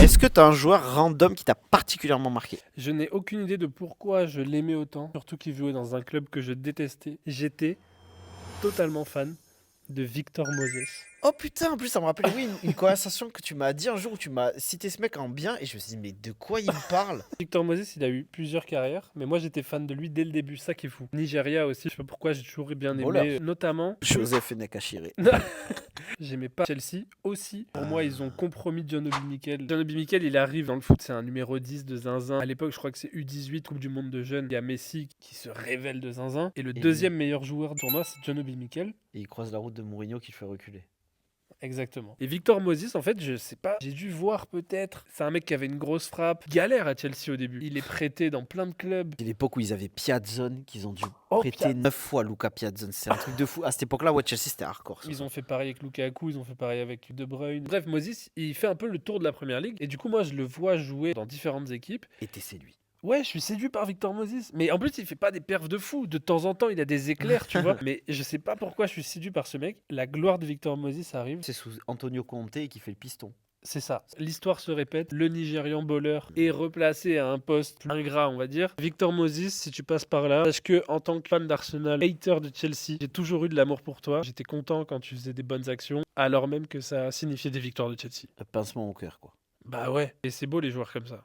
Est-ce que t'as un joueur random qui t'a particulièrement marqué? Je n'ai aucune idée de pourquoi je l'aimais autant, surtout qu'il jouait dans un club que je détestais. J'étais totalement fan de Victor Moses. Oh putain, en plus ça me rappelle oui, une conversation que tu m'as dit un jour où tu m'as cité ce mec en bien et je me suis dit mais de quoi il me parle? Victor Moses, il a eu plusieurs carrières, mais moi j'étais fan de lui dès le début, ça qui est fou. Nigeria aussi, je sais pas pourquoi, j'ai toujours bien aimé, Bowler. notamment. Joseph Enekashire. J'aimais pas Chelsea aussi. Pour moi, ils ont compromis John Obi Mikel. John Obi Mikel, il arrive dans le foot, c'est un numéro 10 de zinzin. À l'époque, je crois que c'est U18, Coupe du Monde de jeunes. Il y a Messi qui se révèle de zinzin. Et le deuxième meilleur joueur du tournoi, c'est John Obi Mikel. Et il croise la route de Mourinho qui le fait reculer. Exactement. Et Victor Moses, en fait, je sais pas, j'ai dû voir peut-être. C'est un mec qui avait une grosse frappe. Galère à Chelsea au début. Il est prêté dans plein de clubs. C'est l'époque où ils avaient Piazzone, qu'ils ont dû Oh, prêter 9 fois Luca Piazzone. C'est un truc de fou. À cette époque-là, ouais, Chelsea c'était hardcore. Ça. Ils ont fait pareil avec Lukaku, ils ont fait pareil avec De Bruyne. Bref, Moses, il fait un peu le tour de la première ligue. Et du coup, moi, je le vois jouer dans différentes équipes. Et t'es séduit. Ouais, je suis séduit par Victor Moses. Mais en plus, il fait pas des perfs de fou. De temps en temps, il a des éclairs, tu vois. Mais je sais pas pourquoi je suis séduit par ce mec. La gloire de Victor Moses arrive. C'est sous Antonio Conte qui fait le piston. C'est ça. L'histoire se répète. Le Nigérian bowler est replacé à un poste plus ingrat, on va dire. Victor Moses, si tu passes par là, parce que en tant que fan d'Arsenal, hater de Chelsea, j'ai toujours eu de l'amour pour toi. J'étais content quand tu faisais des bonnes actions, alors même que ça signifiait des victoires de Chelsea. Un pincement au cœur, quoi. Bah ouais. Et c'est beau les joueurs comme ça.